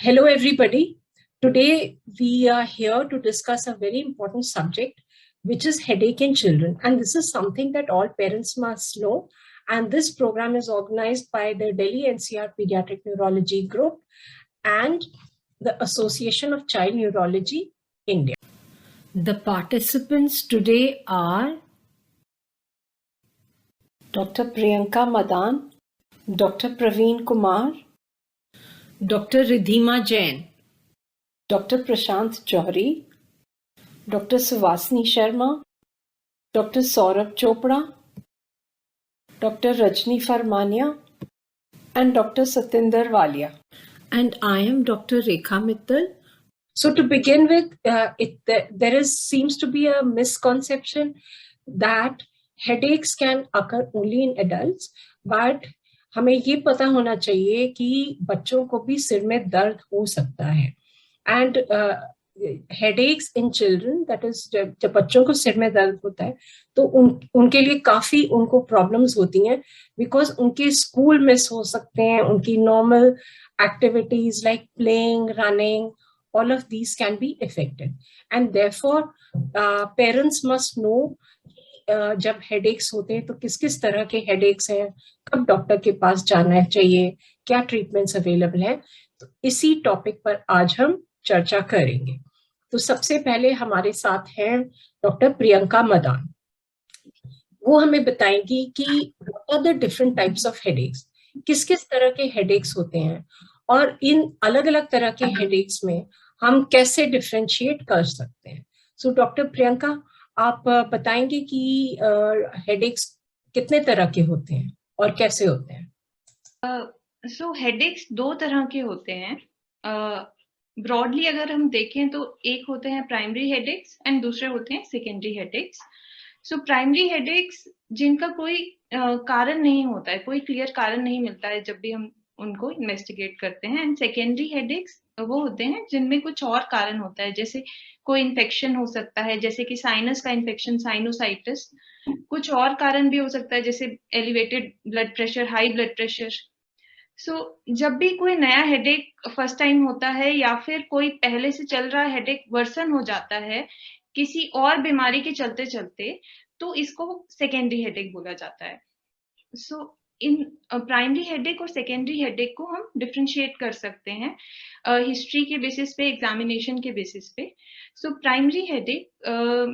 Hello, everybody. Today, we are here to discuss a very important subject, which is headache in children. And this is something that all parents must know. And this program is organized by the Delhi NCR Pediatric Neurology Group and the Association of Child Neurology, India. The participants today are Dr. Priyanka Madan, Dr. Praveen Kumar, Dr. Ridhima Jain, Dr. Prashant Johri, Dr. Suvasni Sharma, Dr. Saurabh Chopra, Dr. Rajni Farmania, and Dr. Satinder Walia. And I am Dr. Rekha Mittal. So to begin with, there seems to be a misconception that headaches can occur only in adults, but हमें ये पता होना चाहिए कि बच्चों को भी सिर में दर्द हो सकता है. And headaches in children, that is जब बच्चों को सिर में दर्द होता है तो उनके लिए काफी उनको प्रॉब्लम्स होती हैं, बिकॉज उनके स्कूल मिस हो सकते हैं, उनकी normal activities like playing, running, all of these can be affected. And therefore parents must know जब हेडेक्स होते हैं तो किस किस तरह के हेडेक्स हैं, कब डॉक्टर के पास जाना चाहिए, क्या ट्रीटमेंट्स अवेलेबल है. तो इसी टॉपिक पर आज हम चर्चा करेंगे. तो सबसे पहले हमारे साथ हैं डॉक्टर प्रियंका मदान. वो हमें बताएंगी कि what are the different types of headaches, किस किस तरह के हेडेक्स होते हैं और इन अलग अलग तरह के हेडेक्स में हम कैसे डिफरेंशिएट कर सकते हैं. सो डॉक्टर प्रियंका, आप बताएंगे कि हेडेक्स कितने तरह के होते हैं और कैसे होते हैं. सो हेडेक्स दो तरह के होते हैं. ब्रॉडली अगर हम देखें तो एक होते हैं प्राइमरी हेडेक्स एंड दूसरे होते हैं secondary headaches. So primary headaches जिनका कोई कारण नहीं होता है, कोई क्लियर कारण नहीं मिलता है जब भी हम उनको इन्वेस्टिगेट करते हैं. एंड सेकेंडरी हेडेक्स वो होते हैं जिनमें कुछ और कारण होता है, जैसे कोई इन्फेक्शन हो सकता है, जैसे कि साइनस का इन्फेक्शन, साइनोसाइटिस. कुछ और कारण भी हो सकता है जैसे elevated blood pressure, high blood pressure. So जब भी कोई नया हेडेक फर्स्ट टाइम होता है या फिर कोई पहले से चल रहा हेडेक वर्सन हो जाता है किसी और बीमारी के चलते चलते, तो इसको सेकेंडरी हेडेक बोला जाता है. सो इन प्राइमरी हेडेक और सेकेंडरी हेडेक को हम डिफरेंशिएट कर सकते हैं हिस्ट्री के बेसिस पे, एग्जामिनेशन के बेसिस पे. सो प्राइमरी हेडेक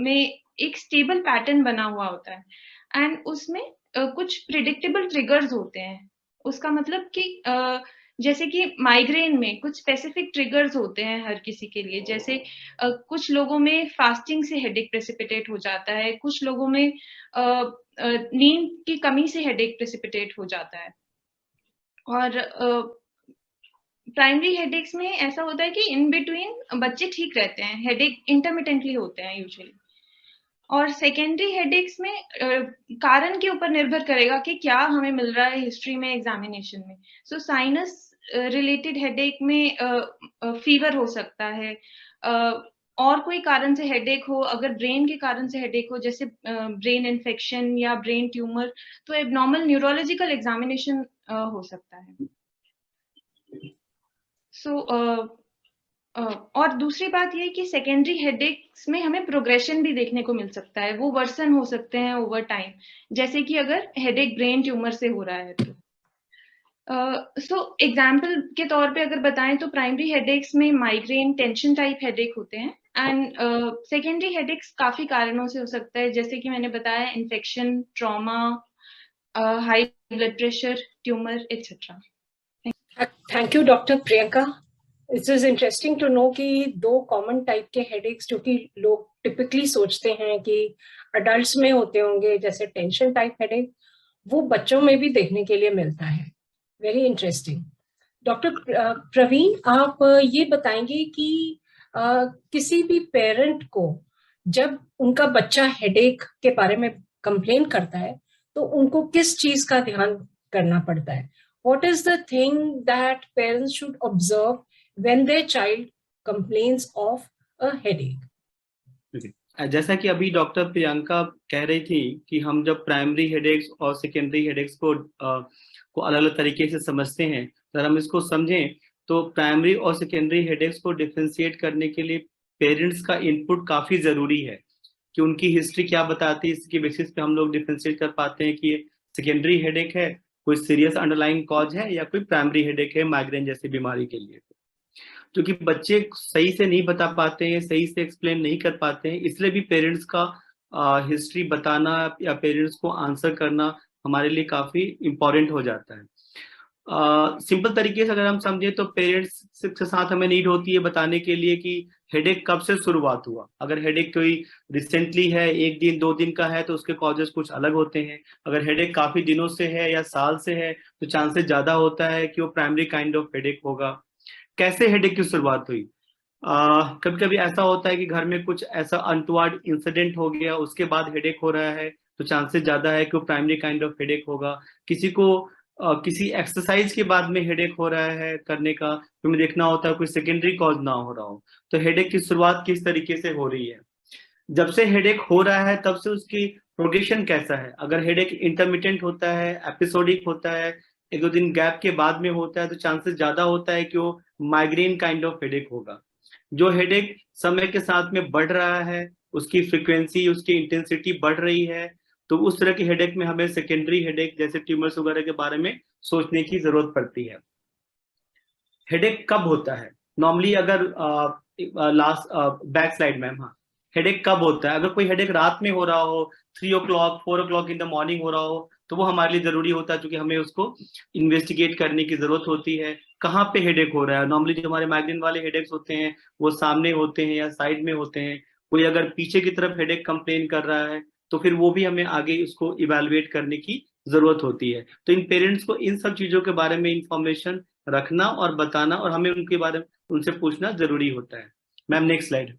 में एक स्टेबल पैटर्न बना हुआ होता है एंड उसमें कुछ प्रिडिक्टेबल ट्रिगर्स होते हैं. उसका मतलब कि जैसे कि माइग्रेन में कुछ स्पेसिफिक ट्रिगर्स होते हैं हर किसी के लिए. जैसे कुछ लोगों में फास्टिंग से हेडेक प्रेसिपिटेट हो जाता है, कुछ लोगों में नींद की कमी से हेडेक प्रेसिपिटेट हो जाता है. और प्राइमरी हेडेक्स में ऐसा होता है कि इन बिटवीन बच्चे ठीक रहते हैं, हेडेक इंटरमिटेंटली होते हैं यूजुअली. और सेकेंडरी हेडेक्स में कारण के ऊपर निर्भर करेगा कि क्या हमें मिल रहा है हिस्ट्री में, एग्जामिनेशन में. सो साइनस रिलेटेड हेडेक में फीवर हो सकता है, और कोई कारण से हेडेक हो, अगर ब्रेन के कारण से हेडेक हो जैसे ब्रेन इन्फेक्शन या ब्रेन ट्यूमर, तो एबनॉर्मल न्यूरोलॉजिकल एग्जामिनेशन हो सकता है. सो और दूसरी बात ये कि सेकेंडरी हेडेक्स में हमें प्रोग्रेशन भी देखने को मिल सकता है, वो वर्सन हो सकते हैं ओवर टाइम, जैसे कि अगर हेडेक ब्रेन ट्यूमर से हो रहा है तो. सो एग्जाम्पल के तौर पे अगर बताएं तो प्राइमरी हेडेक्स में माइग्रेन, टेंशन टाइप हेडेक होते हैं. एंड सेकेंडरी हेडेक्स काफी कारणों से हो सकता है, जैसे कि मैंने बताया infection, trauma, high blood pressure, tumour etcetera. Thank you doctor Priyanka. It is interesting to know कि दो कॉमन टाइप के हेडेक्स जो कि लोग टिपिकली सोचते हैं कि अडल्ट्स में होते होंगे, जैसे टेंशन टाइप हेडेक, वो बच्चों में भी देखने के लिए मिलता है. Very interesting. डॉक्टर प्रवीण, आप ये बताएंगे कि किसी भी पेरेंट को जब उनका बच्चा हेडेक के बारे में कंप्लेन करता है तो उनको किस चीज का ध्यान करना पड़ता है. What is the thing that parents should observe when their child complains of a headache? जैसा कि अभी डॉक्टर प्रियंका कह रही थी कि हम जब प्राइमरी हेडेक्स और सेकेंडरी हेडेक्स को अलग अलग तरीके से समझते हैं, अगर हम इसको समझें तो प्राइमरी और सेकेंडरी हेडेक्स को डिफरेंशिएट करने के लिए पेरेंट्स का इनपुट काफी जरूरी है कि उनकी हिस्ट्री क्या बताती है, इसके बेसिस पे हम लोग डिफरेंशिएट कर पाते हैं कि ये सेकेंडरी हेडेक है, कोई सीरियस अंडरलाइंग कॉज है, या कोई प्राइमरी हेडेक है माइग्रेन जैसी बीमारी के लिए। क्योंकि बच्चे सही से नहीं बता पाते हैं, सही से एक्सप्लेन नहीं कर पाते हैं, इसलिए भी पेरेंट्स का हिस्ट्री बताना या पेरेंट्स को आंसर करना हमारे लिए काफी इम्पोर्टेंट हो जाता है। सिंपल तरीके से अगर हम समझे तो पेरेंट्स के साथ हमें नीड होती है बताने के लिए कि हेडेक कब से शुरुआत हुआ। अगर हेडेक कोई रिसेंटली है, 1 दिन 2 दिन का है, तो उसके कॉजेस कुछ अलग होते हैं। अगर हेडेक काफी दिनों से है या साल से है तो चांसेस ज्यादा होता है कि वो प्राइमरी काइंड ऑफ हेडेक होगा। कैसे हेडेक की शुरुआत हुई? कभी कभी ऐसा होता है कि घर में कुछ ऐसा अनटुवर्ड इंसिडेंट हो गया, उसके बाद हेडेक हो रहा है, तो चांसेस ज्यादा है कि वो प्राइमरी काइंड ऑफ हेडेक होगा। किसी को किसी एक्सरसाइज के बाद में हेडेक हो रहा है करने का, तो हमें देखना होता है कोई सेकेंडरी कॉज ना हो रहा हो। तो हेडेक की शुरुआत किस तरीके से हो रही है, जब से हेडेक हो रहा है तब से उसकी प्रोग्रेशन कैसा है। अगर हेडेक इंटरमिटेंट होता है, एपिसोडिक होता है, 1-2 दिन गैप के बाद में होता है, तो चांसेस ज्यादा होता है कि वो माइग्रेन काइंड ऑफ हेडेक होगा। जो हेडेक समय के साथ में बढ़ रहा है, उसकी फ्रीक्वेंसी, उसकी इंटेंसिटी बढ़ रही है, तो उस तरह की हेडेक में हमें सेकेंडरी हेडेक जैसे ट्यूमर्स वगैरह के बारे में सोचने की जरूरत पड़ती है। हेडेक कब होता है? नॉर्मली अगर लास्ट बैक स्लाइड मैम, हाँ, हेडेक कब होता है? अगर कोई हेडेक रात में हो रहा हो, 3 o'clock 4 o'clock in the morning हो रहा हो, तो वो हमारे लिए जरूरी होता है, क्योंकि हमें उसको इन्वेस्टिगेट करने की जरूरत होती है कहाँ पे हेडेक हो रहा है। नॉर्मली जो हमारे माइग्रेन वाले हेडेक्स होते हैं वो सामने होते हैं या साइड में होते हैं। कोई अगर पीछे की तरफ हेडेक कंप्लेन कर रहा है तो फिर वो भी हमें आगे उसको इवेलुएट करने की जरूरत होती है। तो इन पेरेंट्स को इन सब चीजों के बारे में इंफॉर्मेशन रखना और बताना, और हमें उनके बारे में उनसे पूछना जरूरी होता है। Ma'am next slide.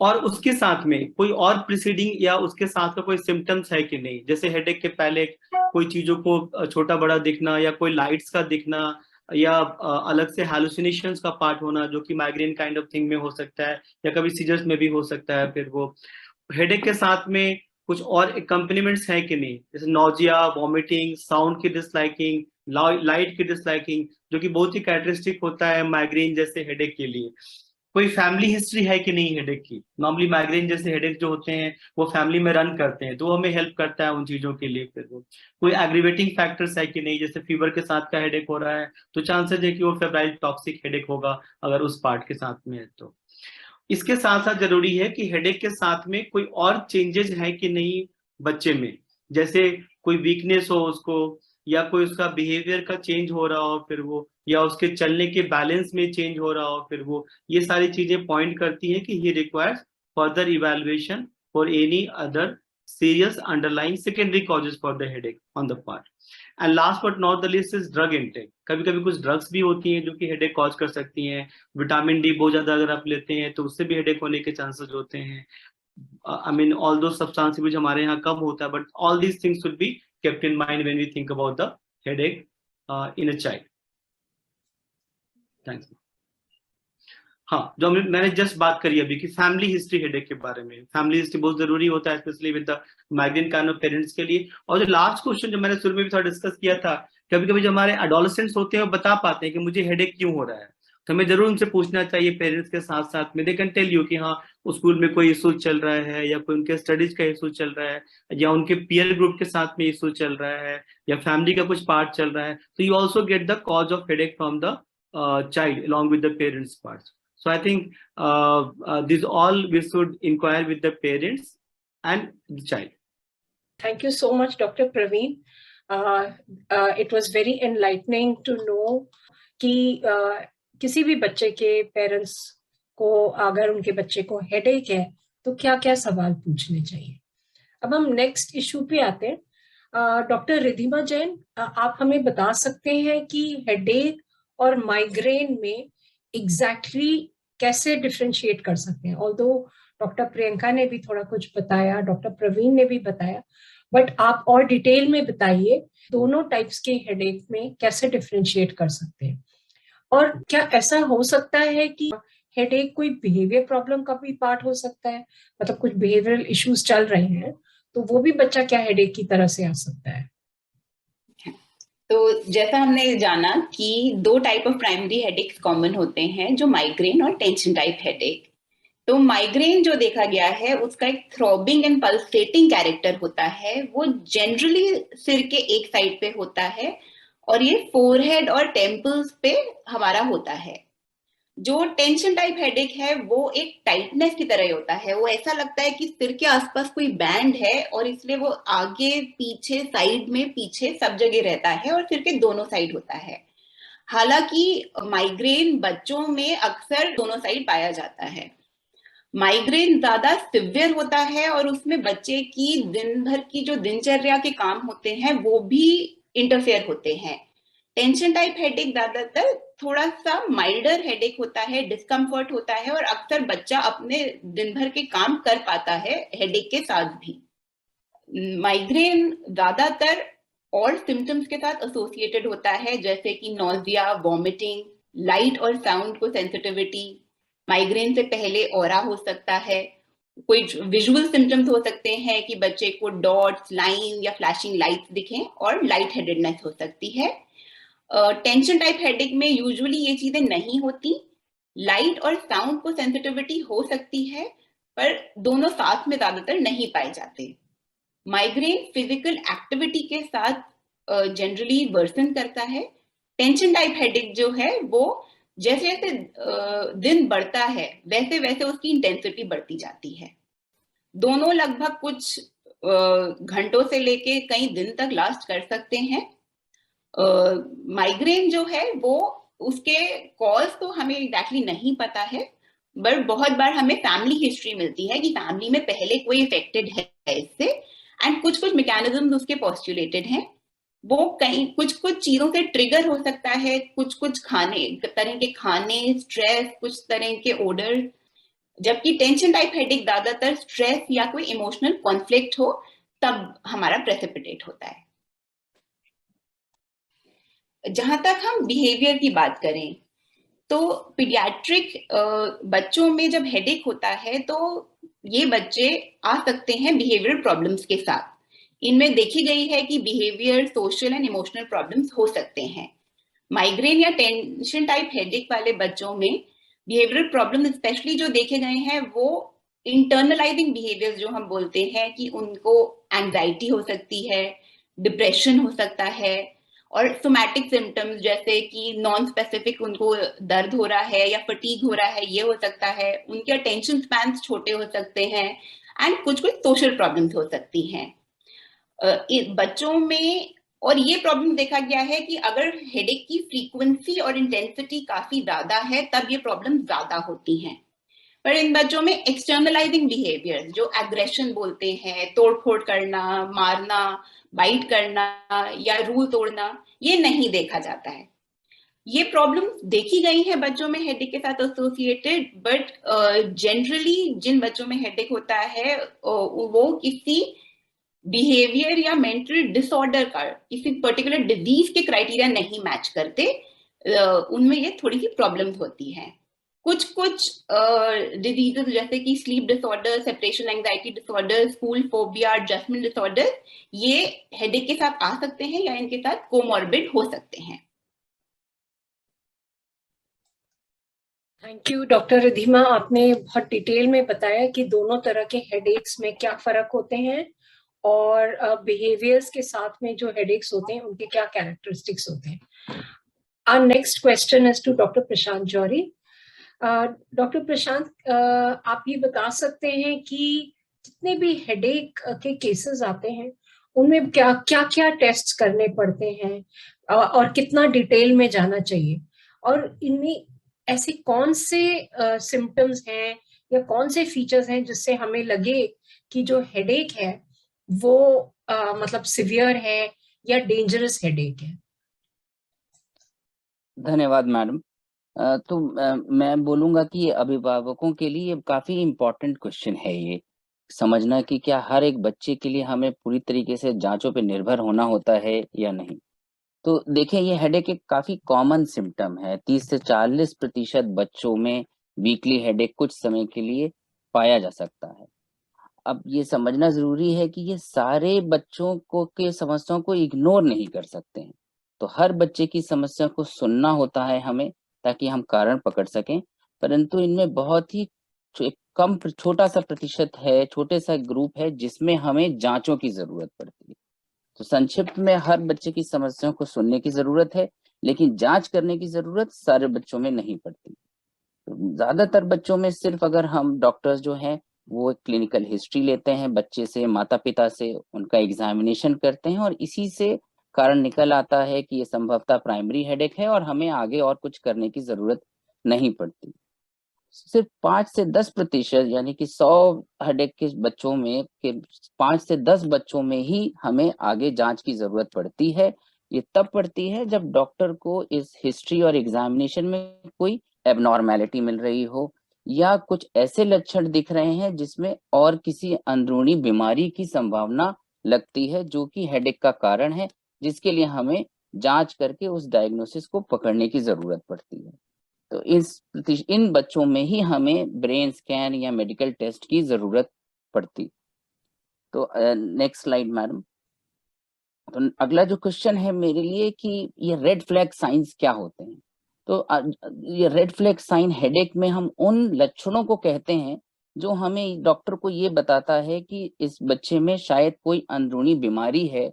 और उसके साथ में कोई और प्रिसीडिंग या उसके साथ का कोई सिम्टम्स है कि नहीं, जैसे हेडेक के पहले कोई चीजों को छोटा बड़ा दिखना, या कोई लाइट्स का दिखना, या अलग से हैलुसिनेशंस का पार्ट होना, जो कि माइग्रेन काइंड ऑफ थिंग में हो सकता है, या कभी सीजर्स में भी हो सकता है। फिर वो हेडेक के साथ में कुछ और एक्कम्पनीमेंट्स हैं कि नहीं, जैसे नोजिया, वॉमिटिंग, साउंड की डिसलाइकिंग, लाइट की डिसलाइकिंग, जो कि बहुत ही कैरेक्टरिस्टिक होता है माइग्रेन जैसे हेडेक के लिए। कोई फैमिली हिस्ट्री है कि नहीं हेडेक की। नॉर्मली माइग्रेन जैसे हेडेक जो होते हैं वो फैमिली में रन करते हैं, तो हमें हेल्प करता है उन चीजों के लिए। फिर वो कोई एग्रीवेटिंग फैक्टर्स है कि नहीं, जैसे फीवर के साथ का हेडेक हो रहा है तो चांसेस है कि वो फेब्राइल टॉक्सिक हेडेक होगा अगर उस पार्ट के साथ में है। तो इसके साथ साथ जरूरी है कि हेडेक के साथ में कोई और चेंजेस है कि नहीं बच्चे में, जैसे कोई वीकनेस हो उसको, या कोई उसका बिहेवियर का चेंज हो रहा हो, फिर वो, या उसके चलने के बैलेंस में चेंज हो रहा हो, फिर वो, ये सारी चीजें पॉइंट करती है कि he requires further evaluation for any other serious underlying secondary causes for the headache on the part. And last but not the least is drug intake. कभी कभी कुछ ड्रग्स भी होती हैं जो कि हेडेक कॉज कर सकती हैं। विटामिन डी बहुत ज्यादा अगर आप लेते हैं तो उससे भी हेडेक होने के चांसेस होते हैं। I mean all those substances which हमारे यहाँ कम होता है, but all these things should be kept in mind when we think about the headache in a child. Thanks. हाँ, जो मैंने जस्ट बात करी अभी कि फैमिली हिस्ट्री हेडेक के बारे में, फैमिली हिस्ट्री बहुत जरूरी होता है specially with the migraine kind of parents के लिए। और जो लास्ट क्वेश्चन जो मैंने शुरू में भी थोड़ा डिस्कस किया था, कभी कभी जो हमारे एडोलेसेंट्स होते हैं वो बता पाते हैं कि मुझे हेडेक क्यों हो रहा है, तो हमें जरूर उनसे पूछना चाहिए पेरेंट्स के साथ साथ में। दे कैन टेल यू कि हाँ स्कूल में कोई इशू चल रहा है, या कोई उनके स्टडीज का इशू चल रहा है, या उनके पीयर ग्रुप के साथ में इशू चल रहा है, या फैमिली का कुछ पार्ट चल रहा है। तो you also get the cause of headache from the child along with the parents parts. So I think these all we should inquire with the parents and the child. Thank you so much, Dr. Praveen. It was very enlightening to know कि किसी भी बच्चे के parents को अगर उनके बच्चे को हेडेक है तो क्या क्या सवाल पूछने चाहिए। अब हम नेक्स्ट इशू पे आते हैं। डॉक्टर रिधिमा जैन, आप हमें बता सकते हैं कि हेडेक और माइग्रेन में एग्जैक्टली कैसे डिफरेंशिएट कर सकते हैं। ऑल्दो डॉक्टर प्रियंका ने भी थोड़ा कुछ बताया, डॉक्टर प्रवीण ने भी बताया, बट आप और डिटेल में बताइए दोनों टाइप्स के हेडेक में कैसे डिफरेंशिएट कर सकते हैं। और क्या ऐसा हो सकता है कि हेडेक कोई बिहेवियर प्रॉब्लम का भी पार्ट हो सकता है, मतलब कुछ बिहेवियरल इश्यूज चल रहे हैं तो वो भी बच्चा क्या हेडेक की तरह से आ सकता है। तो जैसा हमने जाना कि दो type of primary headaches common होते हैं, जो माइग्रेन और टेंशन टाइप हेडेक। तो माइग्रेन जो देखा गया है उसका एक थ्रॉबिंग एंड पल्सेटिंग कैरेक्टर होता है। वो जनरली सिर के एक साइड पे होता है और ये फोरहेड और टेम्पल्स पे हमारा होता है। जो टेंशन टाइप हेडेक है वो एक टाइटनेस की तरह ही होता है। वो ऐसा लगता है कि सिर के आसपास कोई बैंड है और इसलिए वो आगे पीछे साइड में पीछे सब जगह रहता है और सिर के दोनों साइड होता है। हालांकि माइग्रेन बच्चों में अक्सर दोनों साइड पाया जाता है। माइग्रेन ज्यादा सिवियर होता है और उसमें बच्चे की दिन भर की जो दिनचर्या के काम होते हैं वो भी इंटरफेयर होते हैं। टेंशन टाइप हेडेक ज्यादातर थोड़ा सा माइल्डर हेडेक होता है, डिस्कम्फर्ट होता है और अक्सर बच्चा अपने दिन भर के काम कर पाता है हेडेक के साथ भी। माइग्रेन ज्यादातर और सिम्टम्स के साथ एसोसिएटेड होता है, जैसे कि नोजिया, वॉमिटिंग, लाइट और साउंड को सेंसिटिविटी। माइग्रेन से पहले ऑरा हो सकता है। कोई विजुअल सिम्टम्स हो सकते हैं कि बच्चे को डॉट्स, लाइन या फ्लैशिंग लाइट्स दिखें और लाइट हेडेडनेस हो सकती है। टेंशन टाइप हेडेक में यूजुअली ये चीजें नहीं होती। लाइट और साउंड को सेंसिटिविटी हो सकती है पर दोनों साथ में ज्यादातर नहीं पाए जाते। माइग्रेन फिजिकल एक्टिविटी के साथ जनरली वर्सन करता है। टेंशन टाइप हेडेक जो है वो जैसे जैसे दिन बढ़ता है वैसे वैसे उसकी इंटेंसिटी बढ़ती जाती है। दोनों लगभग कुछ घंटों से लेके कई दिन तक लास्ट कर सकते हैं। माइग्रेन जो है वो उसके कॉज तो हमें एग्जैक्टली नहीं पता है, बट बहुत बार हमें फैमिली हिस्ट्री मिलती है कि फैमिली में पहले कोई इफेक्टेड है इससे, एंड कुछ कुछ मैकेनिज्म उसके पोस्टुलेटेड हैं। वो कहीं कुछ कुछ चीजों से ट्रिगर हो सकता है, कुछ कुछ तरह के खाने, स्ट्रेस, कुछ तरह के ओडर। जबकि टेंशन टाइप हेडेक ज्यादातर स्ट्रेस या कोई इमोशनल कॉन्फ्लिक्ट हो तब हमारा प्रेसिपिटेट होता है। जहां तक हम बिहेवियर की बात करें तो पीडियाट्रिक बच्चों में जब हेडेक होता है तो ये बच्चे आ सकते हैं बिहेवियरल प्रॉब्लम्स के साथ। इनमें देखी गई है कि behaviour, social and emotional problems हो सकते हैं। माइग्रेन या टेंशन टाइप हेडेक वाले बच्चों में बिहेवियरल प्रॉब्लम स्पेशली जो देखे गए हैं वो इंटरनलाइजिंग बिहेवियर जो हम बोलते हैं कि उनको एंजाइटी हो सकती है, डिप्रेशन हो सकता है और सोमैटिक सिम्टम्स जैसे कि नॉन स्पेसिफिक उनको दर्द हो रहा है या फटीग हो रहा है ये हो सकता है। उनके अटेंशन स्पैन्स छोटे हो सकते हैं एंड कुछ कुछ सोशल प्रॉब्लम्स हो सकती हैं बच्चों में। और ये प्रॉब्लम देखा गया है कि अगर हेडेक की फ्रीक्वेंसी और इंटेंसिटी काफी ज्यादा है तब ये प्रॉब्लम ज्यादा होती हैं। पर इन बच्चों में एक्सटर्नलाइजिंग बिहेवियर जो एग्रेशन बोलते हैं, तोड़फोड़ करना, मारना, बाइट करना या रूल तोड़ना, ये नहीं देखा जाता है। ये प्रॉब्लम देखी गई है बच्चों में हेडेक के साथ एसोसिएटेड, बट जनरली जिन बच्चों में हेडेक होता है वो किसी बिहेवियर या मेंटल डिसऑर्डर का, किसी पर्टिकुलर डिजीज के क्राइटेरिया नहीं मैच करते। उनमें ये थोड़ी सी प्रॉब्लम्स होती हैं। कुछ कुछ डिजीजेस जैसे कि sleep disorder, separation anxiety disorder, school phobia, adjustment disorder, ये हेडेक के साथ आ सकते हैं या इनके साथ कोमॉर्बिड हो सकते हैं। थैंक यू डॉक्टर रिधिमा, आपने बहुत डिटेल में बताया कि दोनों तरह के हेडेक्स में क्या फर्क होते हैं और बिहेवियर्स के साथ में जो हेडेक्स होते हैं उनके क्या कैरेक्टरिस्टिक्स होते हैं। Our next question is to Dr. Prashant Johri. Doctor Prashant, आप ये बता सकते हैं कि जितने भी हेडेक के केसेस आते हैं उनमें क्या क्या क्या टेस्ट्स करने पड़ते हैं और कितना डिटेल में जाना चाहिए, और इनमें ऐसे कौन से सिम्टम्स हैं या कौन से फीचर्स हैं जिससे हमें लगे कि जो हेडेक है वो मतलब सिवियर है या डेंजरस हेडेक है। धन्यवाद मैडम। तो मैं बोलूंगा कि अभिभावकों के लिए काफी इम्पोर्टेंट क्वेश्चन है ये समझना कि क्या हर एक बच्चे के लिए हमें पूरी तरीके से जांचों पे निर्भर होना होता है या नहीं। तो देखें, ये हेडेक एक काफी कॉमन सिम्टम है। 30 से 40% बच्चों में वीकली हेडेक कुछ समय के लिए पाया जा सकता है। अब ये समझना जरूरी है कि ये सारे बच्चों को के समस्याओं को इग्नोर नहीं कर सकते हैं। तो हर बच्चे की समस्या को सुनना होता है हमें, ताकि हम कारण पकड़ सकें। परंतु इनमें बहुत ही छोटा सा प्रतिशत है, छोटे सा ग्रुप है जिसमें हमें जांचों की जरूरत पड़ती है। तो संक्षिप्त में हर बच्चे की समस्याओं को सुनने की जरूरत है, लेकिन जांच करने की जरूरत सारे बच्चों में नहीं पड़ती। तो ज्यादातर बच्चों में सिर्फ अगर हम डॉक्टर्स जो हैं वो क्लिनिकल हिस्ट्री लेते हैं बच्चे से, माता पिता से, उनका एग्जामिनेशन करते हैं और इसी से कारण निकल आता है कि ये संभवतः प्राइमरी हेडेक है और हमें आगे और कुछ करने की जरूरत नहीं पड़ती। सिर्फ 5 से 10% यानी कि 100 हेडेक के बच्चों में के 5 से 10 बच्चों में ही हमें आगे जांच की जरूरत पड़ती है। ये तब पड़ती है जब डॉक्टर को इस हिस्ट्री और एग्जामिनेशन में कोई एबनॉर्मेलिटी मिल रही हो या कुछ ऐसे लक्षण दिख रहे हैं जिसमें और किसी अंदरूनी बीमारी की संभावना लगती है जो कि हेडेक का कारण है, जिसके लिए हमें जांच करके उस डायग्नोसिस को पकड़ने की जरूरत पड़ती है। तो इन बच्चों में ही हमें ब्रेन स्कैन या मेडिकल टेस्ट की जरूरत पड़ती। तो नेक्स्ट स्लाइड मैडम। तो अगला जो क्वेश्चन है मेरे लिए कि ये रेड फ्लैग साइंस क्या होते हैं। तो ये रेड फ्लैग साइन हेडेक में हम उन लक्षणों को कहते हैं जो हमें डॉक्टर को ये बताता है कि इस बच्चे में शायद कोई अंदरूनी बीमारी है,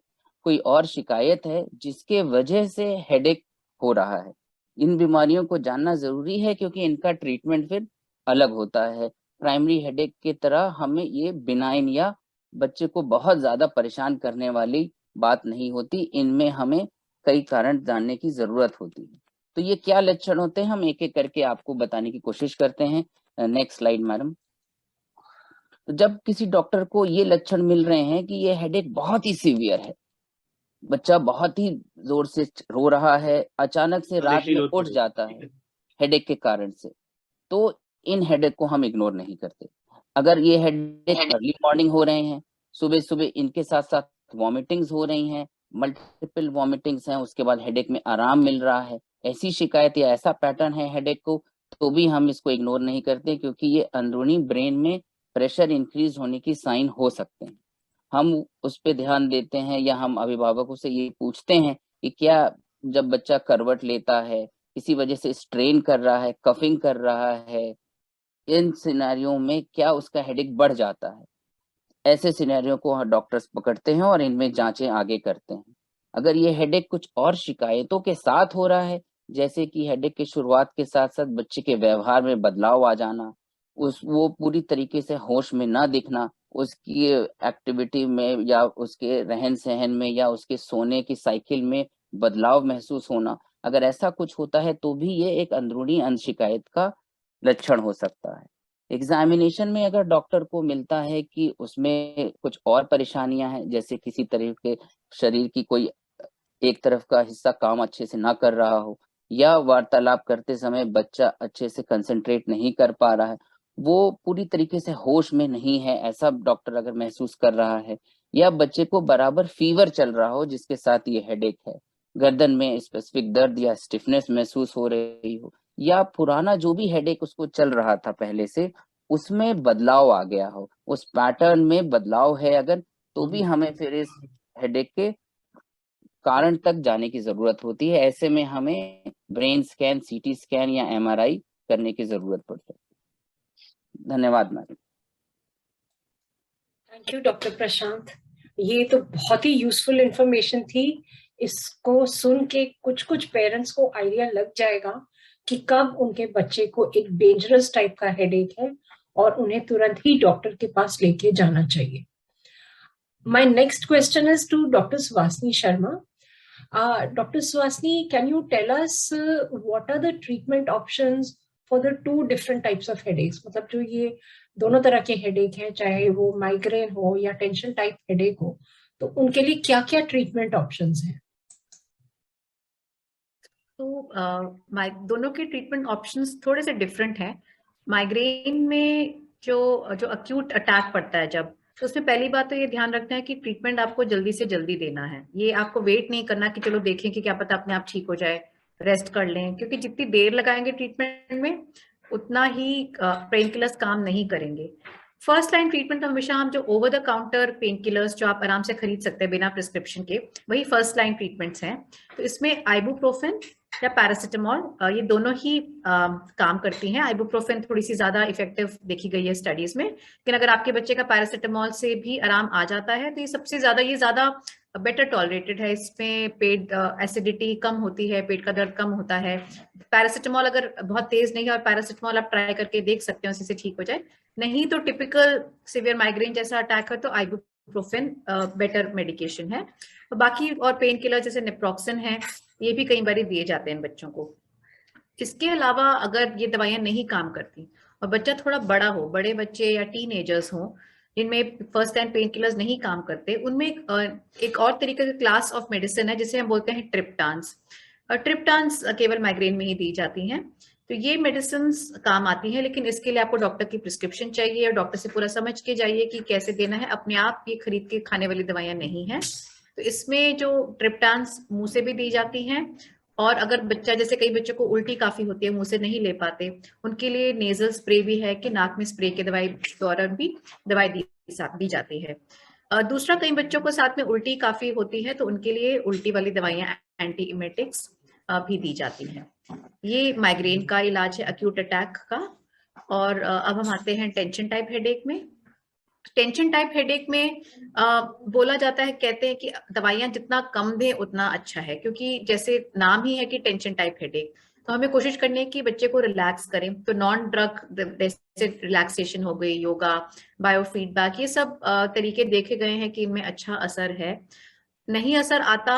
कोई और शिकायत है जिसके वजह से हेडेक हो रहा है। इन बीमारियों को जानना जरूरी है क्योंकि इनका ट्रीटमेंट फिर अलग होता है। प्राइमरी हेडेक की तरह हमें ये बिनाइन या बच्चे को बहुत ज्यादा परेशान करने वाली बात नहीं होती, इनमें हमें कई कारण जानने की जरूरत होती है। तो ये क्या लक्षण होते हैं हम एक एक करके आपको बताने की कोशिश करते हैं। Next slide madam. तो जब किसी डॉक्टर को ये लक्षण मिल रहे हैं कि ये हेडेक बहुत ही सीवियर है, बच्चा बहुत ही जोर से रो रहा है, अचानक से रात में उठ जाता है हेडेक के कारण से, तो इन हेडेक को हम इग्नोर नहीं करते। अगर ये हेडेक अर्ली मॉर्निंग हो रहे हैं, सुबह सुबह इनके साथ साथ वॉमिटिंग्स हो रही हैं, मल्टीपल वॉमिटिंग्स हैं, उसके बाद हेडेक में आराम मिल रहा है, ऐसी शिकायत या ऐसा पैटर्न है हेडेक को, तो भी हम इसको इग्नोर नहीं करते क्योंकि ये अंदरूनी ब्रेन में प्रेशर इंक्रीज होने की साइन हो सकते हैं। हम उस पर ध्यान देते हैं या हम अभिभावकों से ये पूछते हैं कि क्या जब बच्चा करवट लेता है, किसी वजह से स्ट्रेन कर रहा है, कफिंग कर रहा है, इन सिनेरियो में क्या उसका हेडेक बढ़ जाता है। ऐसे सिनेरियो को डॉक्टर्स पकड़ते हैं और इनमें जांचें आगे करते हैं। अगर ये हेडेक कुछ और शिकायतों के साथ हो रहा है, जैसे कि हेडेक की शुरुआत के साथ साथ बच्चे के व्यवहार में बदलाव आ जाना, वो पूरी तरीके से होश में ना दिखना, उसकी एक्टिविटी में या उसके रहन सहन में या उसके सोने की साइकिल में बदलाव महसूस होना, अगर ऐसा कुछ होता है तो भी ये एक अंदरूनी शिकायत का लक्षण हो सकता है। एग्जामिनेशन में अगर डॉक्टर को मिलता है कि उसमें कुछ और परेशानियां हैं, जैसे किसी तरह के शरीर की कोई एक तरफ का हिस्सा काम अच्छे से ना कर रहा हो या वार्तालाप करते समय बच्चा अच्छे से कंसंट्रेट नहीं कर पा रहा है, वो पूरी तरीके से होश में नहीं है, ऐसा डॉक्टर अगर महसूस कर रहा है, या बच्चे को बराबर फीवर चल रहा हो जिसके साथ ये हेडेक है, गर्दन में स्पेसिफिक दर्द या स्टिफनेस महसूस हो रही हो, या पुराना जो भी हेडेक उसको चल रहा था पहले से उसमें बदलाव आ गया हो, उस पैटर्न में बदलाव है अगर, तो भी हमें फिर इस हेडेक के कारण तक जाने की जरूरत होती है। ऐसे में हमें ब्रेन स्कैन, सीटी स्कैन या एमआरआई करने की जरूरत पड़ती है। धन्यवाद मैडम। थैंक यू डॉक्टर प्रशांत, ये तो बहुत ही यूजफुल इंफॉर्मेशन थी। इसको सुन के कुछ पेरेंट्स को आइडिया लग जाएगा कि कब उनके बच्चे को एक डेंजरस टाइप का हेडेक है और उन्हें तुरंत ही डॉक्टर के पास लेके जाना चाहिए। My next question is to Dr. Suhasini Sharma. Dr. Suhasini, can you tell us what are the treatment options for the two different types of headaches? मतलब जो ये दोनों तरह के हेडेक हैं, चाहे वो माइग्रेन हो या टेंशन टाइप हेडेक हो, तो उनके लिए क्या क्या ट्रीटमेंट ऑप्शंस हैं? तो दोनों के ट्रीटमेंट ऑप्शंस थोड़े से डिफरेंट हैं। माइग्रेन में जो अक्यूट अटैक पड़ता है जब, तो उसमें पहली बात तो ये ध्यान रखना है कि ट्रीटमेंट आपको जल्दी से जल्दी देना है। ये आपको वेट नहीं करना कि चलो देखें कि क्या पता अपने आप ठीक हो जाए, रेस्ट कर लें, क्योंकि जितनी देर लगाएंगे ट्रीटमेंट में उतना ही पेन किलर्स काम नहीं करेंगे। फर्स्ट लाइन ट्रीटमेंट तो हमेशा हम जो over the counter pain killers जो आप आराम से खरीद सकते हैं बिना प्रिस्क्रिप्शन के, वही फर्स्ट लाइन ट्रीटमेंट्स हैं। तो इसमें आइबुप्रोफेन या पैरासिटामोल ये दोनों ही काम करती हैं। आइबुप्रोफेन थोड़ी सी ज्यादा इफेक्टिव देखी गई है स्टडीज में, लेकिन अगर आपके बच्चे का पैरासिटामोल से भी आराम आ जाता है तो ये सबसे ज्यादा, ये ज्यादा बेटर टॉलरेटेड है। इसमें पेट एसिडिटी कम होती है, पेट का दर्द कम होता है। पैरासिटामोल अगर बहुत तेज नहीं है, और पैरासिटामोल आप ट्राई करके देख सकते हैं उसी से ठीक हो जाए, नहीं तो टिपिकल सिवियर माइग्रेन जैसा अटैक है तो आइबुप्रोफेन बेटर मेडिकेशन है। तो बाकी और पेन किलर जैसे नेप्रोक्सन है, ये भी कई बार दिए जाते हैं बच्चों को। इसके अलावा अगर ये दवाइयां नहीं काम करती और बच्चा थोड़ा बड़ा हो, बड़े बच्चे या टीनेजर्स हों जिनमें फर्स्ट लाइन पेन किलर्स नहीं काम करते, उनमें एक और तरीके का क्लास ऑफ मेडिसिन है जिसे हम बोलते हैं ट्रिप्टान्स। ट्रिप्टान्स केवल माइग्रेन में ही दी जाती हैं। तो ये मेडिसिन काम आती हैं, लेकिन इसके लिए आपको डॉक्टर की प्रिस्क्रिप्शन चाहिए और डॉक्टर से पूरा समझ के जाइए कि कैसे देना है। अपने आप ये खरीद के खाने वाली दवाइयां नहीं है। तो इसमें जो ट्रिप्टान्स मुंह से भी दी जाती हैं, और अगर बच्चा, जैसे कई बच्चों को उल्टी काफी होती है, मुंह से नहीं ले पाते, उनके लिए नेजल स्प्रे भी है कि नाक में स्प्रे के दवाई दौरान भी दवाई दी जाती है। दूसरा, कई बच्चों को साथ में उल्टी काफी होती है तो उनके लिए उल्टी वाली दवाइयां एंटी इमेटिक्स भी दी जाती हैं। ये माइग्रेन का इलाज है, अक्यूट अटैक का। और अब हम आते हैं टेंशन टाइप हेडेक में। टेंशन टाइप हेडेक में बोला जाता है, कहते हैं कि दवाइयां जितना कम दें उतना अच्छा है, क्योंकि जैसे नाम ही है कि टेंशन टाइप हेडेक, तो हमें कोशिश करनी है कि बच्चे को रिलैक्स करें। तो नॉन ड्रग जैसे रिलैक्सेशन हो गई, योगा, बायोफीडबैक, ये सब तरीके देखे गए हैं कि इनमें अच्छा असर है। नहीं असर आता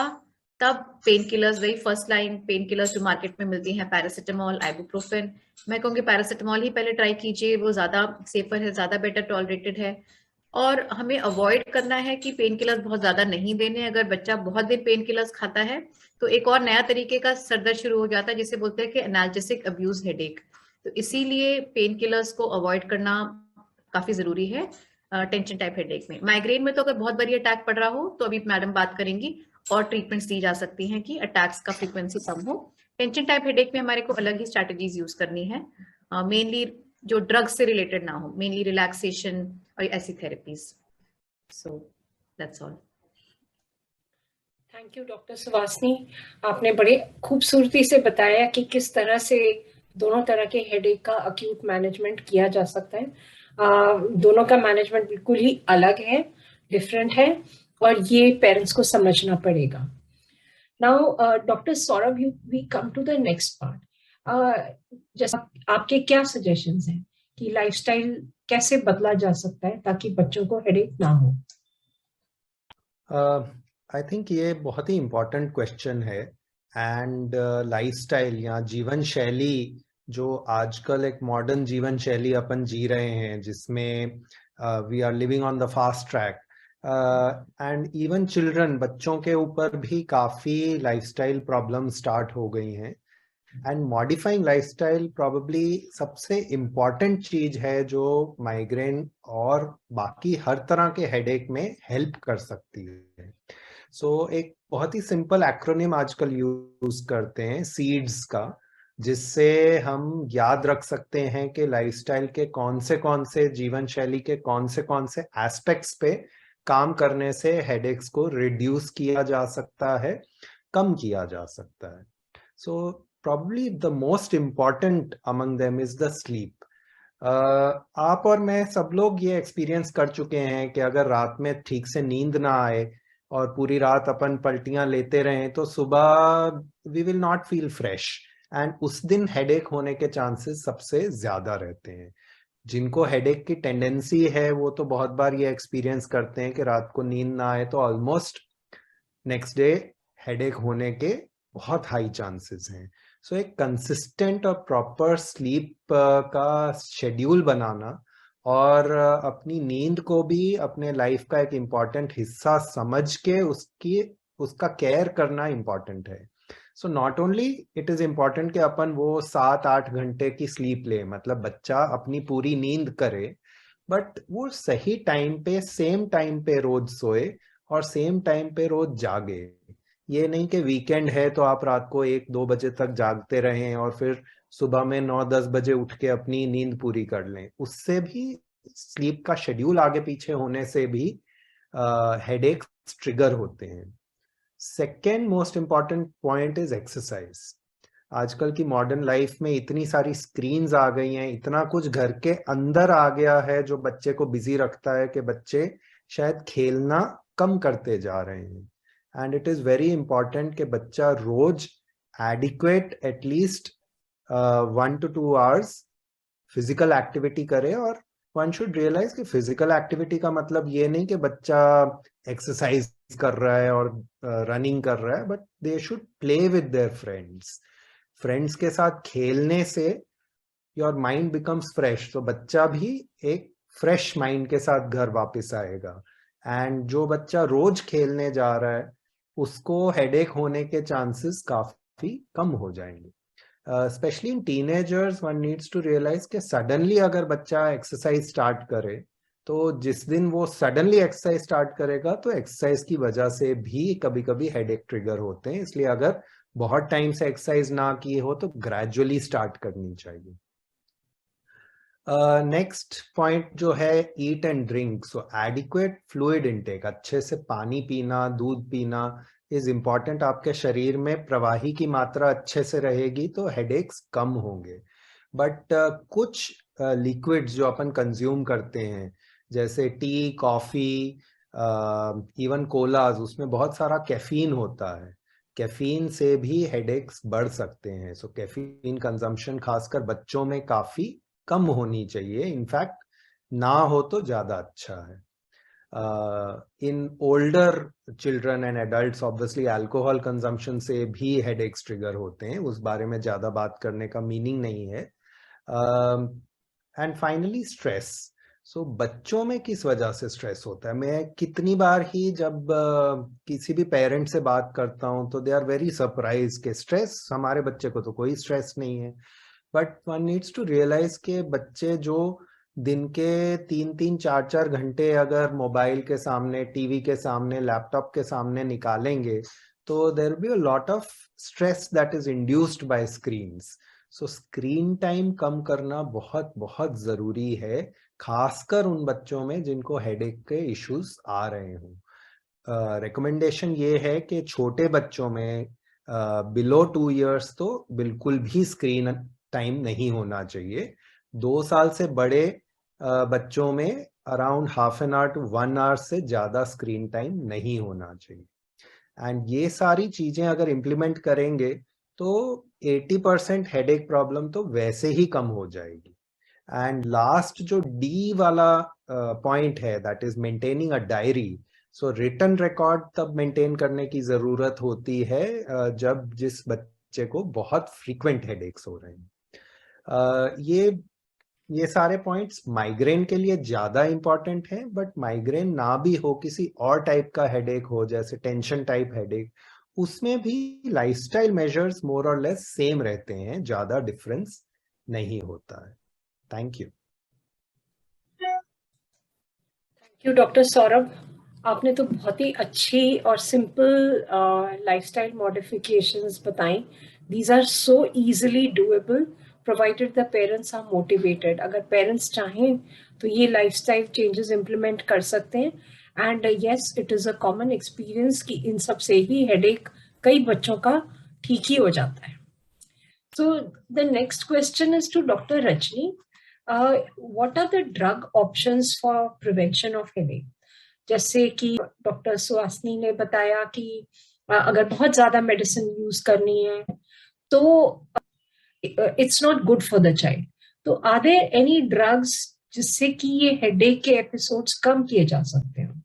तब पेन किलर्स, वही फर्स्ट लाइन पेन किलर्स जो मार्केट में मिलती हैं, पैरासिटामोल, आइबुप्रोफेन। मैं कहूँगी पैरासिटामोल ही पहले ट्राई कीजिए, वो ज्यादा सेफर है, ज्यादा बेटर टॉलरेटेड है। और हमें अवॉइड करना है कि पेन किलर्स बहुत ज्यादा नहीं देने। अगर बच्चा बहुत दिन पेन किलर्स खाता है तो एक और नया तरीके का सरदर्द शुरू हो जाता है जिसे बोलते हैं कि एनाल्जेसिक अब्यूज हेडेक। तो इसीलिए पेन किलर्स को अवॉइड करना काफी जरूरी है टेंशन टाइप हेडेक में। माइग्रेन में तो अगर बहुत बड़ी अटैक पड़ रहा हो तो अभी मैडम बात करेंगी, और ट्रीटमेंट्स दी जा सकती हैं कि अटैक्स का फ्रीक्वेंसी कम हो। टेंशन टाइप हेडेक में हमारे को अलग ही स्ट्रैटेजीज यूज करनी है, मेनली जो ड्रग से रिलेटेड ना हो, मेनली रिलैक्सेशन और ऐसी therapies. So that's all. Thank you doctor Suvasini, आपने बड़े खूबसूरती से बताया कि किस तरह से दोनों तरह के हेडेक का अक्यूट मैनेजमेंट किया जा सकता है। दोनों का मैनेजमेंट बिल्कुल ही अलग है, डिफरेंट है, और ये पेरेंट्स को समझना पड़ेगा। Now doctor Saurabh, we come to the next part. जैसा आपके क्या सजेशंस हैं कि लाइफस्टाइल कैसे बदला जा सकता है ताकि बच्चों को हेडेक ना हो? आई थिंक ये बहुत ही इम्पोर्टेंट क्वेश्चन है। एंड लाइफस्टाइल या जीवन शैली, जो आजकल एक मॉडर्न जीवन शैली अपन जी रहे हैं, जिसमें we are living on the fast track, and even children, बच्चों के ऊपर भी काफी लाइफस्टाइल प्रॉब्लम स्टार्ट हो गई हैं। एंड मॉडिफाइंग लाइफस्टाइल प्रॉबेबली सबसे इम्पॉर्टेंट चीज है जो माइग्रेन और बाकी हर तरह के हेडेक में हेल्प कर सकती है। सो एक बहुत ही सिंपल एक्रोनिम आजकल यूज करते हैं, सीड्स का, जिससे हम याद रख सकते हैं कि लाइफस्टाइल के कौन से जीवन शैली के कौन से एस्पेक्ट्स पे काम करने से हेडेक्स को रिड्यूस किया जा सकता है, कम किया जा सकता है। सो probably the most important among them is the sleep. आप और मैं सब लोग ये एक्सपीरियंस कर चुके हैं कि अगर रात में ठीक से नींद ना आए और पूरी रात अपन पलटियां लेते रहें तो सुबह we will not feel fresh, and उस दिन हेडेक होने के चांसेस सबसे ज्यादा रहते हैं। जिनको हेडेक की टेंडेंसी है वो तो बहुत बार ये एक्सपीरियंस करते हैं कि रात को नींद ना आए तो ऑलमोस्ट नेक्स्ट डे हेडेक होने के बहुत हाई चांसेस हैं। सो एक कंसिस्टेंट और प्रॉपर स्लीप का शेड्यूल बनाना और अपनी नींद को भी अपने लाइफ का एक इम्पॉर्टेंट हिस्सा समझ के उसका केयर करना इम्पॉर्टेंट है। So not only it is important कि अपन वो 7-8 घंटे की स्लीप ले, मतलब बच्चा अपनी पूरी नींद करे, बट वो सही टाइम पे, सेम टाइम पे रोज सोए और सेम टाइम पे रोज जागे। ये नहीं कि वीकेंड है तो आप रात को 1-2 बजे तक जागते रहें और फिर सुबह में 9-10 बजे उठ के अपनी नींद पूरी कर लें। उससे भी स्लीप का शेड्यूल आगे पीछे होने से भी हेडेक्स ट्रिगर होते हैं। Second most important point is exercise. आजकल की मॉडर्न लाइफ में इतनी सारी स्क्रीन्स आ गई हैं, इतना कुछ घर के अंदर आ गया है जो बच्चे को बिजी रखता है कि बच्चे शायद खेलना कम करते जा रहे हैं। And it is very important कि बच्चा रोज adequate at least 1 to 2 hours physical activity करे। और वन शुड रियलाइज कि फिजिकल एक्टिविटी का मतलब ये नहीं कि बच्चा एक्सरसाइज कर रहा है और रनिंग कर रहा है, but they should play with their friends. Friends के साथ खेलने से योर माइंड बिकम्स फ्रेश, तो बच्चा भी एक फ्रेश माइंड के साथ घर वापस आएगा। एंड जो बच्चा रोज खेलने जा रहा है उसको हेडेक होने के चांसेस काफी कम हो जाएंगे। Specially in teenagers one needs to realise कि सडनली अगर बच्चा एक्सरसाइज स्टार्ट करे, तो जिस दिन वो सडनली एक्सरसाइज स्टार्ट करेगा तो एक्सरसाइज की वजह से भी कभी कभी हेडेक ट्रिगर होते हैं। इसलिए अगर बहुत टाइम से एक्सरसाइज ना किए हो तो ग्रेजुअली स्टार्ट करनी चाहिए। नेक्स्ट पॉइंट जो है eat and drink. So adequate fluid intake, अच्छे से पानी पीना, दूध पीना इज इम्पॉर्टेंट। आपके शरीर में प्रवाही की मात्रा अच्छे से रहेगी तो हेडेक्स कम होंगे। बट कुछ लिक्विड्स जो अपन कंज्यूम करते हैं जैसे टी, कॉफी, इवन कोलाज, उसमें बहुत सारा कैफीन होता है। कैफीन से भी हेडेक्स बढ़ सकते हैं। सो कैफीन कंजम्पशन खासकर बच्चों में काफी कम होनी चाहिए। इनफैक्ट ना हो तो ज्यादा अच्छा है। In older children and adults obviously alcohol consumption से भी हेडेक्स ट्रिगर होते हैं, उस बारे में ज्यादा बात करने का मीनिंग नहीं है। And finally stress. सो बच्चों में किस वजह से स्ट्रेस होता है? मैं कितनी बार ही जब किसी भी पेरेंट से बात करता हूं तो दे आर वेरी सरप्राइज कि स्ट्रेस, हमारे बच्चे को तो कोई स्ट्रेस नहीं है। But one needs to realise के बच्चे जो दिन के 3-3, 4-4 घंटे अगर मोबाइल के सामने, टीवी के सामने, लैपटॉप के सामने निकालेंगे तो there will be a lot of stress that is induced by screens. So screen time कम करना बहुत बहुत जरूरी है, खासकर उन बच्चों में जिनको हेडेक के इश्यूज आ रहे हों। रिकमेंडेशन ये है कि छोटे बच्चों में बिलो 2 years तो बिल्कुल भी स्क्रीन टाइम नहीं होना चाहिए। 2 साल से बड़े बच्चों में around ½ an hour to 1 hour से ज्यादा स्क्रीन टाइम नहीं होना चाहिए। एंड ये सारी चीजें अगर इम्प्लीमेंट करेंगे तो 80% हेडेक प्रॉब्लम तो वैसे ही कम हो जाएगी। एंड लास्ट जो डी वाला पॉइंट है, that is maintaining a diary. So written record तब मेंटेन करने की जरूरत होती है जब जिस बच्चे को बहुत फ्रीक्वेंट हेडेक्स हो रहे हैं। ये सारे पॉइंट्स माइग्रेन के लिए ज्यादा इंपॉर्टेंट है, बट माइग्रेन ना भी हो, किसी और टाइप का हेडेक हो जैसे टेंशन टाइप हेडेक, उसमें भी लाइफस्टाइल मेजर्स मोर और लेस सेम रहते हैं, ज्यादा डिफरेंस नहीं होता है। Thank you. Thank you doctor Saurabh. आपने तो बहुत ही अच्छी और सिंपल लाइफस्टाइल मॉडिफिकेशंस बताई। These are so easily doable provided the parents are motivated. अगर पेरेंट्स चाहें तो ये लाइफस्टाइल चेंजेस इम्प्लीमेंट कर सकते हैं। And yes, it is a common experience कि इन सब से ही हेडेक कई बच्चों का ठीक ही हो जाता है। So the next question is to doctor Rajni. What are the drug options for prevention of headache? जैसे कि डॉक्टर सुहासिनी ने बताया कि अगर बहुत ज्यादा मेडिसिन यूज करनी है तो it's not good for the child. तो आर देयर एनी ड्रग्स जिससे कि ये हेडेक के एपिसोड्स कम किए जा सकते हैं?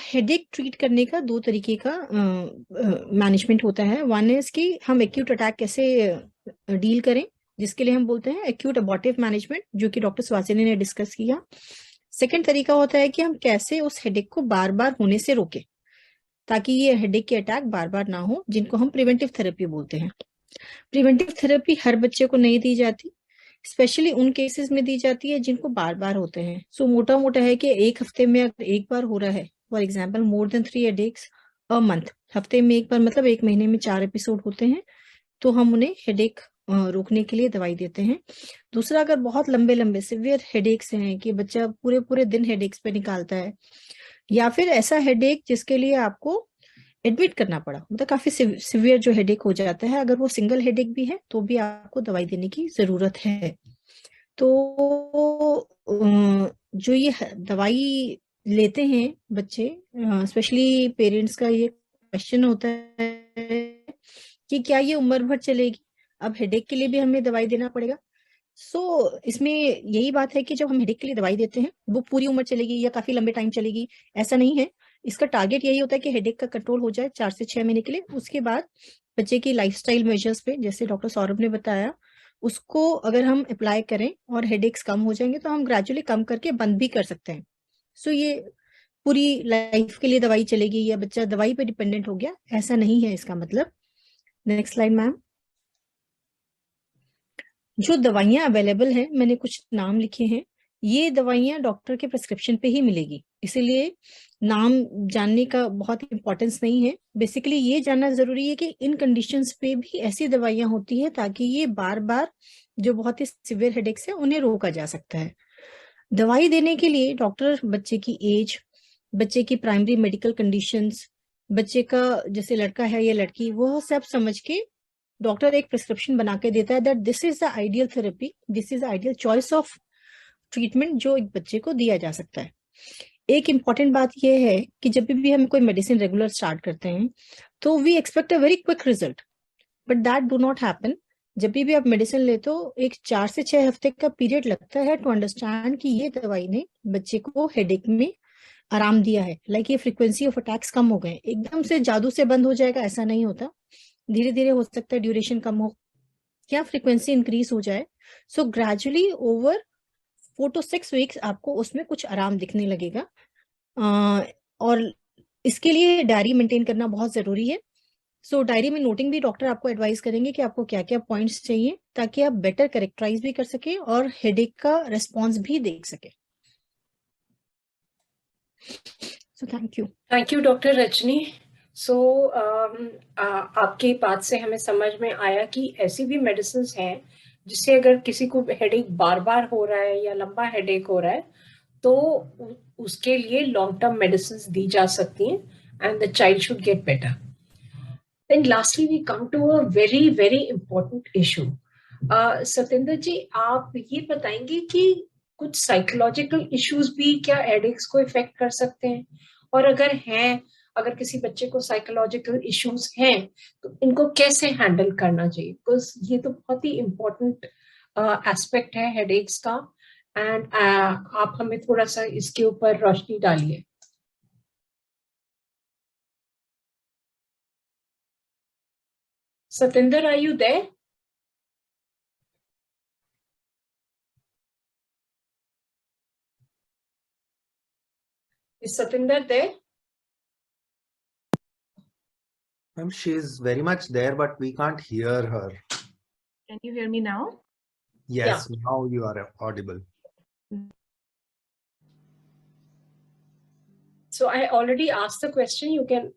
हेडेक ट्रीट करने का 2 तरीके का मैनेजमेंट होता है। वन इज कि हम एक्यूट अटैक कैसे डील करें, जिसके लिए हम बोलते हैं एक्यूट अबॉर्टिव मैनेजमेंट, जो कि डॉक्टर सुहासिनी ने डिस्कस किया। सेकंड तरीका होता है कि हम कैसे उस हेडेक को बार बार होने से रोकें ताकि ये हेडेक के अटैक बार बार ना हो, जिनको हम प्रिवेंटिव थेरेपी बोलते हैं। प्रिवेंटिव थेरेपी हर बच्चे को नहीं दी जाती, स्पेशली उन केसेस में दी जाती है जिनको बार बार होते हैं। सो मोटा मोटा है कि एक हफ्ते में अगर एक बार हो रहा है, for example more than 3 headaches a month, हफ्ते में एक बार मतलब 1 महीने में 4 एपिसोड होते हैं, तो हम उन्हें हेडेक रोकने के लिए दवाई देते हैं। दूसरा, अगर बहुत लंबे लंबे सिवियर हेडेक्स हैं कि बच्चा पूरे पूरे दिन हेडेक्स पे निकालता है, या फिर ऐसा हेडेक जिसके लिए आपको एडमिट करना पड़ा, मतलब काफी सिवियर जो हेडेक हो जाता है, अगर वो सिंगल हेडेक भी है तो भी आपको दवाई देने की जरूरत है। तो जो ये दवाई लेते हैं बच्चे, स्पेशली पेरेंट्स का ये क्वेश्चन होता है कि क्या ये उम्र भर चलेगी, अब हेडेक के लिए भी हमें दवाई देना पड़ेगा। इसमें यही बात है कि जब हम हेडेक के लिए दवाई देते हैं वो पूरी उम्र चलेगी या काफी लंबे टाइम चलेगी, ऐसा नहीं है। इसका टारगेट यही होता है कि हेडेक का कंट्रोल हो जाए 4 से 6 महीने के लिए। उसके बाद बच्चे की लाइफस्टाइल मेजर्स पे, जैसे डॉक्टर सौरभ ने बताया, उसको अगर हम अप्लाई करें और हेडेक्स कम हो जाएंगे तो हम ग्रेजुअली कम करके बंद भी कर सकते हैं। ये पूरी लाइफ के लिए दवाई चलेगी या बच्चा दवाई पे डिपेंडेंट हो गया, ऐसा नहीं है इसका मतलब। Next slide ma'am. जो दवाइयां अवेलेबल हैं, मैंने कुछ नाम लिखे हैं, ये दवाइयां डॉक्टर के प्रिस्क्रिप्शन पे ही मिलेगी, इसीलिए नाम जानने का बहुत इंपॉर्टेंस नहीं है। बेसिकली ये जानना जरूरी है कि इन कंडीशंस पे भी ऐसी दवाइयां होती है ताकि ये बार बार जो बहुत ही सिवियर हेडेक्स है उन्हें रोका जा सकता है। दवाई देने के लिए डॉक्टर बच्चे की एज, बच्चे की प्राइमरी मेडिकल कंडीशंस, बच्चे का जैसे लड़का है या लड़की, वो सब समझ के डॉक्टर एक प्रिस्क्रिप्शन बना के देता है that this is the ideal therapy, this is the ideal choice of treatment जो एक बच्चे को दिया जा सकता है। एक इम्पॉर्टेंट बात यह है कि जब भी हम कोई मेडिसिन रेगुलर स्टार्ट करते हैं तो we expect a very quick result, but that do not happen. जब भी आप मेडिसिन लेते हो एक 4 से 6 हफ्ते का पीरियड लगता है टू अंडरस्टैंड कि ये दवाई ने बच्चे को हेडेक में आराम दिया है, लाइक ये फ्रीक्वेंसी ऑफ अटैक्स कम हो गए। एकदम से जादू से बंद हो जाएगा ऐसा नहीं होता, धीरे धीरे हो सकता है ड्यूरेशन कम हो या फ्रीक्वेंसी इंक्रीज हो जाए। So gradually over 4 to 6 weeks आपको उसमें कुछ आराम दिखने लगेगा। और इसके लिए डायरी मेंटेन करना बहुत जरूरी है। डायरी में नोटिंग भी डॉक्टर आपको एडवाइस करेंगे कि आपको क्या क्या पॉइंट्स चाहिए ताकि आप बेटर करेक्टराइज भी कर सके और हेडेक का रेस्पॉन्स भी देख सके। Thank you doctor Rajni. आपकी बात से हमें समझ में आया कि ऐसी भी मेडिसिन हैं जिससे अगर किसी को हेडेक बार बार हो रहा है या लंबा हेडेक हो रहा है तो उसके लिए लॉन्ग टर्म मेडिसिन दी जा सकती हैं and the child should get better. Then lastly we come to a very very important issue. Satendra ji, आप ये बताएंगे कि कुछ साइकोलॉजिकल इश्यूज भी क्या हेडेक्स को इफेक्ट कर सकते हैं, और अगर हैं, अगर किसी बच्चे को साइकोलॉजिकल इश्यूज हैं तो इनको कैसे हैंडल करना चाहिए, बिकॉज ये तो बहुत ही इम्पोर्टेंट एस्पेक्ट है हेडेक्स का। एंड आप हमें थोड़ा सा इसके ऊपर रोशनी डालिए। Satinder, are you there? Is Satinder there? Ma'am, she is very much there, but we can't hear her. Can you hear me now? Yes, now you are audible. So I already asked the question. You can,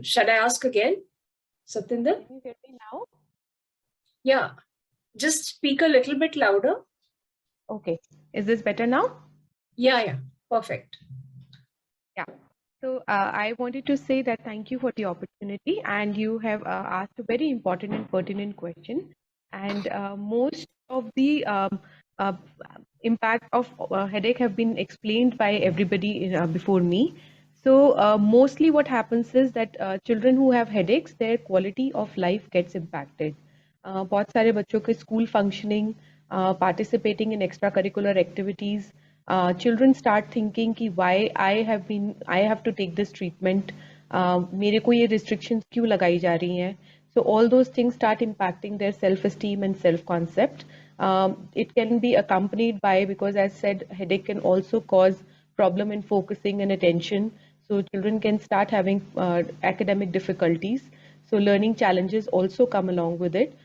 should I ask again? Satinder? Can you hear me now? Yeah, just speak a little bit louder. Okay, is this better now? Yeah, perfect. Yeah, so I wanted to say that thank you for the opportunity, and you have asked a very important and pertinent question, and most of the impact of headache have been explained by everybody before me. So mostly what happens is that children who have headaches, their quality of life gets impacted. बहुत सारे बच्चों के school functioning, participating in extracurricular activities, children start thinking कि why I have to take this treatment, मेरे को ये restrictions क्यों लगाई जा रही हैं. So all those things start impacting their self-esteem and self-concept. It can be accompanied by, because as said, headache can also cause problem in focusing and attention. So children can start having academic difficulties. So learning challenges also come along with it.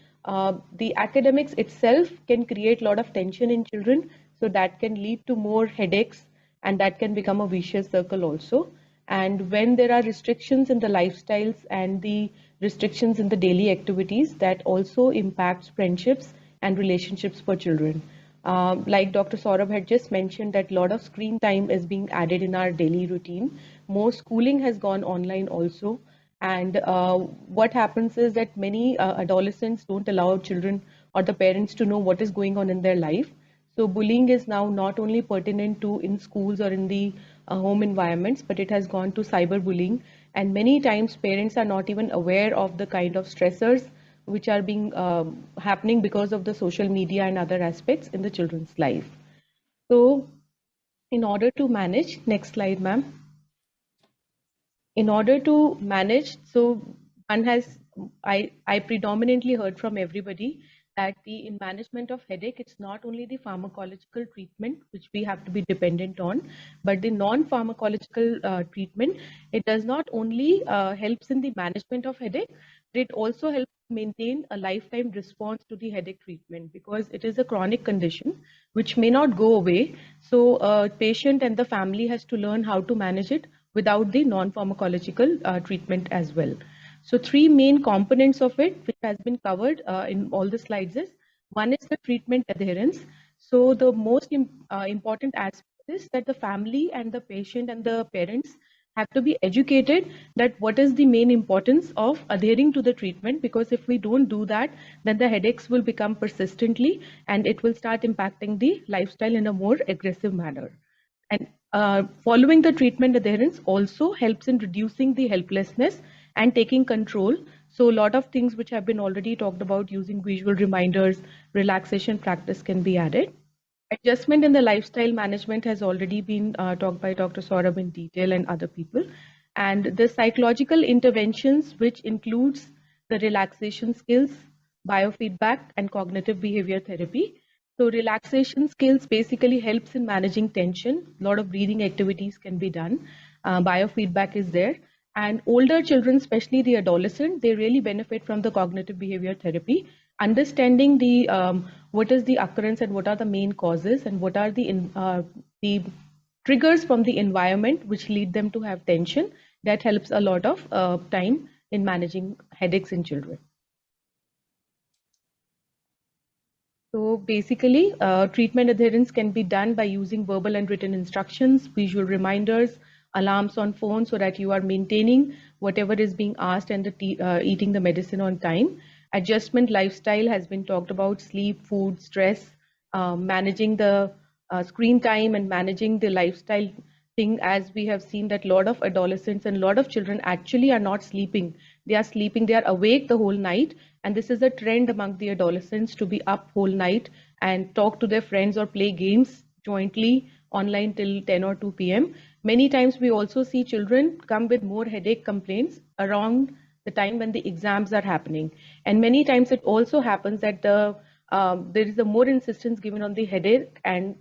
The academics itself can create a lot of tension in children. So that can lead to more headaches, and that can become a vicious circle also. And when there are restrictions in the lifestyles and the restrictions in the daily activities, that also impacts friendships and relationships for children. Like Dr. Saurabh had just mentioned, that a lot of screen time is being added in our daily routine. More schooling has gone online also. And what happens is that many adolescents don't allow children or the parents to know what is going on in their life. So bullying is now not only pertinent to in schools or in the home environments, but it has gone to cyberbullying. And many times parents are not even aware of the kind of stressors which are being happening because of the social media and other aspects in the children's life. So in order to manage, next slide, ma'am. In order to manage, so one has, I predominantly heard from everybody that in management of headache, it's not only the pharmacological treatment which we have to be dependent on, but the non-pharmacological treatment. It does not only helps in the management of headache, but it also helps maintain a lifetime response to the headache treatment, because it is a chronic condition which may not go away. So a patient and the family has to learn how to manage it without the non-pharmacological treatment as well. So three main components of it, which has been covered in all the slides, is one is the treatment adherence. So the most important aspect is that the family and the patient and the parents have to be educated that what is the main importance of adhering to the treatment, because if we don't do that, then the headaches will become persistently and it will start impacting the lifestyle in a more aggressive manner. And following the treatment adherence also helps in reducing the helplessness and taking control. So a lot of things which have been already talked about, using visual reminders, relaxation practice can be added. Adjustment in the lifestyle management has already been talked by Dr. Saurabh in detail and other people. And the psychological interventions, which includes the relaxation skills, biofeedback, and cognitive behavior therapy. So relaxation skills basically helps in managing tension. A lot of breathing activities can be done. Biofeedback is there. And older children, especially the adolescent, they really benefit from the cognitive behavior therapy. Understanding the what is the occurrence and what are the main causes and what are the triggers from the environment which lead them to have tension, that helps a lot of time in managing headaches in children. So basically, treatment adherence can be done by using verbal and written instructions, visual reminders, alarms on phone, so that you are maintaining whatever is being asked and eating the medicine on time. Adjustment lifestyle has been talked about: sleep, food, stress, managing the screen time and managing the lifestyle thing. As we have seen that a lot of adolescents and a lot of children actually are not sleeping. They are sleeping, they are awake the whole night. And this is a trend among the adolescents to be up whole night and talk to their friends or play games jointly online till 10 or 2 p.m. Many times we also see children come with more headache complaints around the time when the exams are happening. And many times it also happens that there is a more insistence given on the headache, and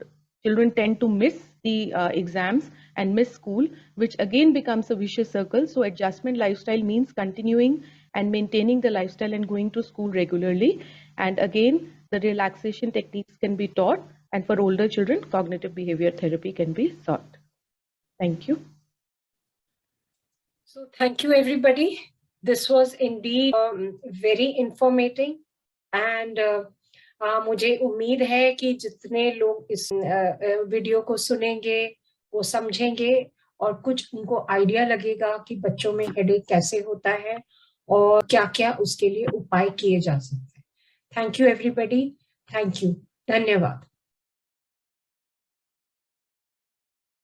children tend to miss the exams and miss school, which again becomes a vicious circle. So adjustment lifestyle means continuing and maintaining the lifestyle and going to school regularly. And again, the relaxation techniques can be taught. And for older children, cognitive behavior therapy can be sought. Thank you. So thank you, everybody. This was indeed very informative. And मुझे उम्मीद है कि जितने लोग इस video को सुनेंगे वो समझेंगे और कुछ उनको आइडिया लगेगा कि बच्चों में हेडेक कैसे होता है और क्या-क्या उसके लिए उपाय किए जा सकते हैं। Thank you everybody, thank you, धन्यवाद।